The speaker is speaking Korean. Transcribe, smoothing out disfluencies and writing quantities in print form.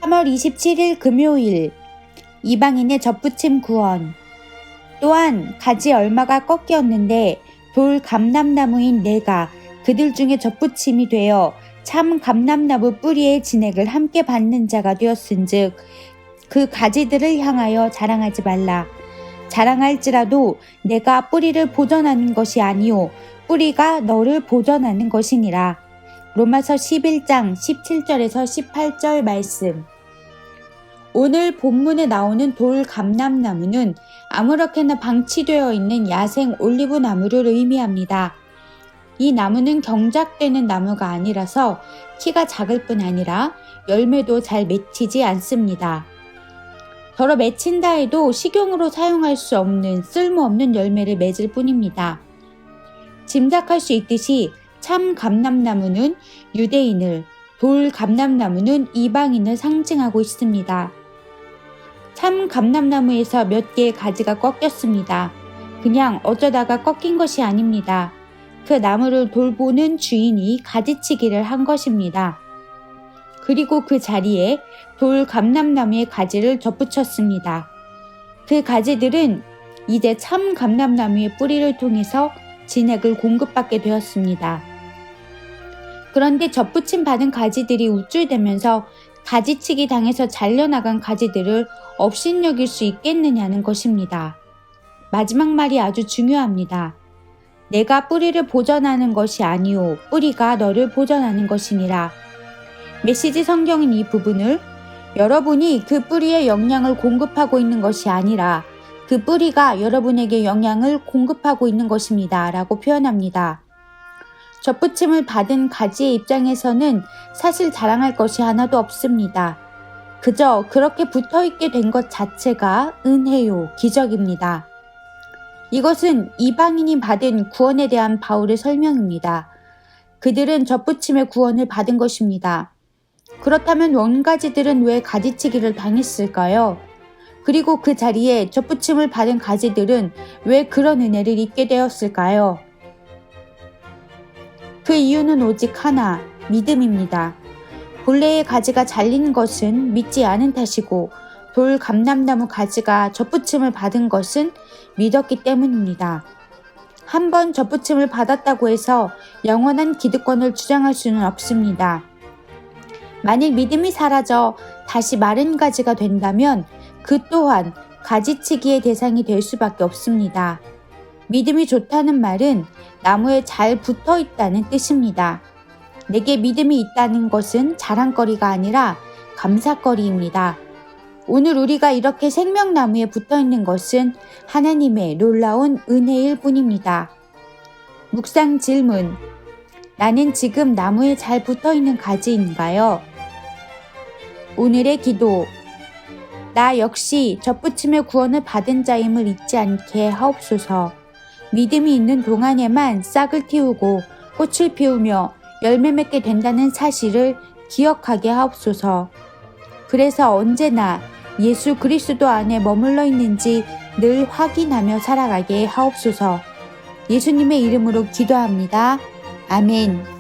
3월 27일 금요일 이방인의 접붙임 구원. 또한 가지 얼마가 꺾였는데 돌 감람나무인 내가 그들 중에 접붙임이 되어 참 감람나무 뿌리의 진액을 함께 받는 자가 되었은즉 그 가지들을 향하여 자랑하지 말라. 자랑할지라도 내가 뿌리를 보전하는 것이 아니요 뿌리가 너를 보전하는 것이니라. 로마서 11장 17절에서 18절 말씀. 오늘 본문에 나오는 돌 감람나무는 아무렇게나 방치되어 있는 야생 올리브 나무를 의미합니다. 이 나무는 경작되는 나무가 아니라서 키가 작을 뿐 아니라 열매도 잘 맺히지 않습니다. 더러 맺힌다 해도 식용으로 사용할 수 없는 쓸모없는 열매를 맺을 뿐입니다. 짐작할 수 있듯이 참 감람나무는 유대인을, 돌 감람나무는 이방인을 상징하고 있습니다. 참 감람나무에서 몇 개의 가지가 꺾였습니다. 그냥 어쩌다가 꺾인 것이 아닙니다. 그 나무를 돌보는 주인이 가지치기를 한 것입니다. 그리고 그 자리에 돌 감람나무의 가지를 덧붙였습니다. 그 가지들은 이제 참 감람나무의 뿌리를 통해서 진액을 공급받게 되었습니다. 그런데 덧붙임 받은 가지들이 우쭐대면서 가지치기 당해서 잘려나간 가지들을 업신여길 수 있겠느냐는 것입니다. 마지막 말이 아주 중요합니다. 내가 뿌리를 보전하는 것이 아니오 뿌리가 너를 보전하는 것이니라. 메시지 성경은 이 부분을 여러분이 그 뿌리에 영양을 공급하고 있는 것이 아니라 그 뿌리가 여러분에게 영양을 공급하고 있는 것입니다 라고 표현합니다. 접붙임을 받은 가지의 입장에서는 사실 자랑할 것이 하나도 없습니다. 그저 그렇게 붙어있게 된 것 자체가 은혜요, 기적입니다. 이것은 이방인이 받은 구원에 대한 바울의 설명입니다. 그들은 접붙임의 구원을 받은 것입니다. 그렇다면 원가지들은 왜 가지치기를 당했을까요? 그리고 그 자리에 접붙임을 받은 가지들은 왜 그런 은혜를 입게 되었을까요? 그 이유는 오직 하나, 믿음입니다. 본래의 가지가 잘린 것은 믿지 않은 탓이고 돌 감람나무 가지가 접붙임을 받은 것은 믿었기 때문입니다. 한번 접붙임을 받았다고 해서 영원한 기득권을 주장할 수는 없습니다. 만일 믿음이 사라져 다시 마른 가지가 된다면 그 또한 가지치기의 대상이 될 수밖에 없습니다. 믿음이 좋다는 말은 나무에 잘 붙어 있다는 뜻입니다. 내게 믿음이 있다는 것은 자랑거리가 아니라 감사거리입니다. 오늘 우리가 이렇게 생명나무에 붙어 있는 것은 하나님의 놀라운 은혜일 뿐입니다. 묵상 질문. 나는 지금 나무에 잘 붙어 있는 가지인가요? 오늘의 기도. 나 역시 접붙임의 구원을 받은 자임을 잊지 않게 하옵소서. 믿음이 있는 동안에만 싹을 틔우고 꽃을 피우며 열매 맺게 된다는 사실을 기억하게 하옵소서. 그래서 언제나 예수 그리스도 안에 머물러 있는지 늘 확인하며 살아가게 하옵소서. 예수님의 이름으로 기도합니다. 아멘.